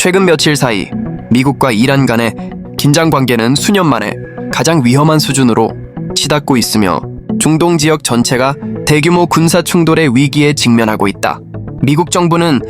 최근 며칠 사이 미국과 이란 간의 긴장 관계는 수년 만에 가장 위험한 수준으로 치닫고 있으며 중동 지역 전체가 대규모 군사 충돌의 위기에 직면하고 있다. 미국 정부는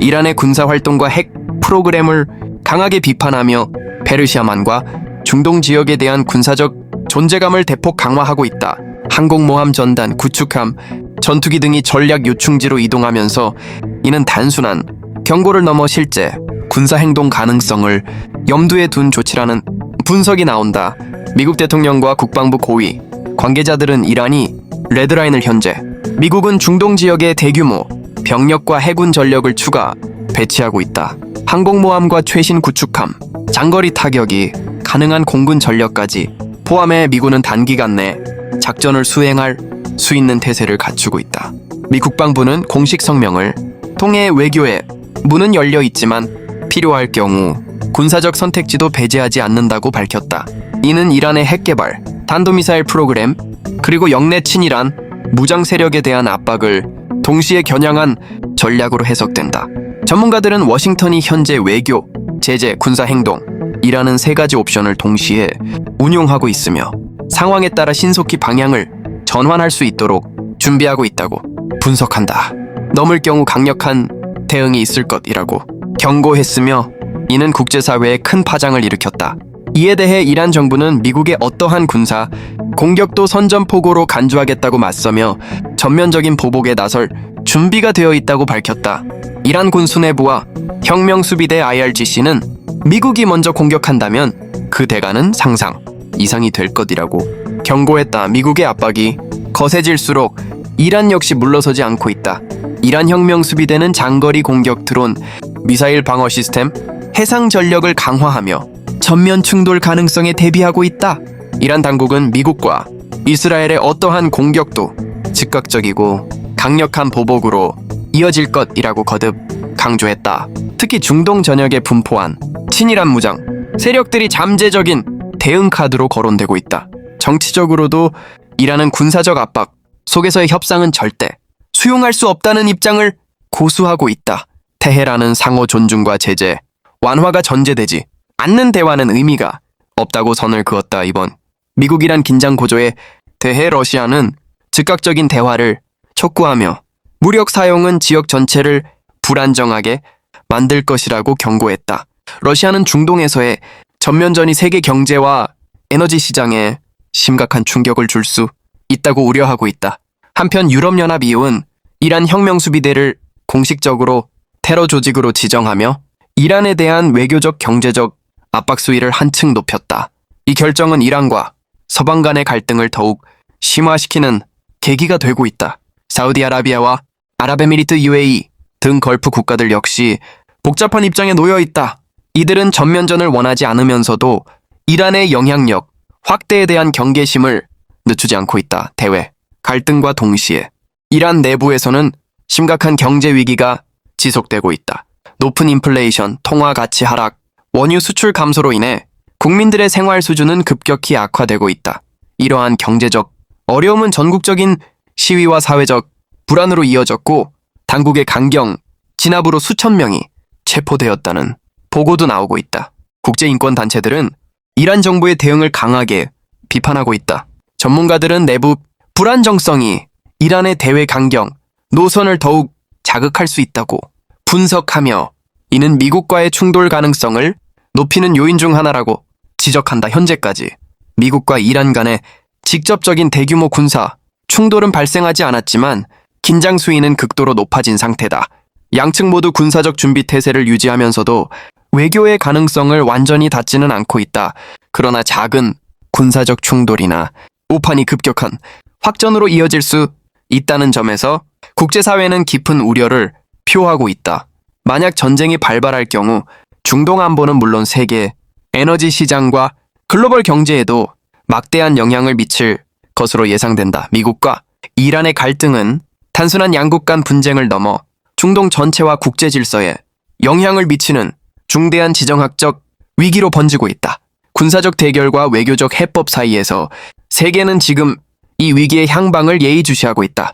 이란의 군사 활동과 핵 프로그램을 강하게 비판하며 페르시아만과 중동 지역에 대한 군사적 존재감을 대폭 강화하고 있다. 항공모함 전단, 구축함, 전투기 등이 전략 요충지로 이동하면서 이는 단순한 경고를 넘어 실제 군사 행동 가능성을 염두에 둔 조치라는 분석이 나온다. 미국 대통령과 국방부 고위 관계자들은 이란이 레드라인을 현재 미국은 중동 지역에 대규모 병력과 해군 전력을 추가 배치하고 있다. 항공모함과 최신 구축함, 장거리 타격이 가능한 공군 전력까지 포함해 미군은 단기간 내 작전을 수행할 수 있는 태세를 갖추고 있다. 미 국방부는 공식 성명을 통해 외교에 문은 열려 있지만 필요할 경우 군사적 선택지도 배제하지 않는다고 밝혔다. 이는 이란의 핵 개발, 탄도미사일 프로그램, 그리고 영내 친이란 무장 세력에 대한 압박을 동시에 겨냥한 전략으로 해석된다. 전문가들은 워싱턴이 현재 외교, 제재, 군사 행동, 이라는 세 가지 옵션을 동시에 운용하고 있으며 상황에 따라 신속히 방향을 전환할 수 있도록 준비하고 있다고 분석한다. 넘을 경우 강력한 대응이 있을 것이라고 경고했으며 이는 국제사회에 큰 파장을 일으켰다. 이에 대해 이란 정부는 미국의 어떠한 군사 공격도 선전포고로 간주하겠다고 맞서며 전면적인 보복에 나설 준비가 되어 있다고 밝혔다. 이란 군 수뇌부와 혁명수비대 IRGC는 미국이 먼저 공격한다면 그 대가는 상상 이상이 될 것이라고 경고했다. 미국의 압박이 거세질수록 이란 역시 물러서지 않고 있다. 이란 혁명수비대는 장거리 공격 드론, 미사일 방어 시스템, 해상 전력을 강화하며 전면 충돌 가능성에 대비하고 있다. 이란 당국은 미국과 이스라엘의 어떠한 공격도 즉각적이고 강력한 보복으로 이어질 것이라고 거듭 강조했다. 특히 중동 전역에 분포한 친이란 무장 세력들이 잠재적인 대응 카드로 거론되고 있다. 정치적으로도 이란은 군사적 압박 속에서의 협상은 절대 수용할 수 없다는 입장을 고수하고 있다. 테헤란은 상호 존중과 제재, 완화가 전제되지 않는 대화는 의미가 없다고 선을 그었다. 이번 미국-이란 긴장 고조에 대해 러시아는 즉각적인 대화를 촉구하며 무력 사용은 지역 전체를 불안정하게 만들 것이라고 경고했다. 러시아는 중동에서의 전면전이 세계 경제와 에너지 시장에 심각한 충격을 줄 수 있다고 우려하고 있다. 한편 유럽연합 EU는 이란 혁명수비대를 공식적으로 테러 조직으로 지정하며 이란에 대한 외교적 경제적 압박 수위를 한층 높였다. 이 결정은 이란과 서방 간의 갈등을 더욱 심화시키는 계기가 되고 있다. 사우디아라비아와 아랍에미리트 UAE 등 걸프 국가들 역시 복잡한 입장에 놓여 있다. 이들은 전면전을 원하지 않으면서도 이란의 영향력 확대에 대한 경계심을 늦추지 않고 있다. 대외 갈등과 동시에 이란 내부에서는 심각한 경제 위기가 지속되고 있다. 높은 인플레이션, 통화 가치 하락, 원유 수출 감소로 인해 국민들의 생활 수준은 급격히 악화되고 있다. 이러한 경제적 어려움은 전국적인 시위와 사회적 불안으로 이어졌고 당국의 강경 진압으로 수천 명이 체포되었다는 보고도 나오고 있다. 국제인권단체들은 이란 정부의 대응을 강하게 비판하고 있다. 전문가들은 내부 불안정성이 이란의 대외 강경 노선을 더욱 자극할 수 있다고 분석하며 이는 미국과의 충돌 가능성을 높이는 요인 중 하나라고 지적한다. 현재까지 미국과 이란 간의 직접적인 대규모 군사 충돌은 발생하지 않았지만 긴장 수위는 극도로 높아진 상태다. 양측 모두 군사적 준비 태세를 유지하면서도 외교의 가능성을 완전히 닫지는 않고 있다. 그러나 작은 군사적 충돌이나 오판이 급격한 확전으로 이어질 수 있다는 점에서 국제사회는 깊은 우려를 표하고 있다. 만약 전쟁이 발발할 경우 중동 안보는 물론 세계 에너지 시장과 글로벌 경제에도 막대한 영향을 미칠 것으로 예상된다. 미국과 이란의 갈등은 단순한 양국 간 분쟁을 넘어 중동 전체와 국제 질서에 영향을 미치는 중대한 지정학적 위기로 번지고 있다. 군사적 대결과 외교적 해법 사이에서 세계는 지금 이 위기의 향방을 예의주시하고 있다.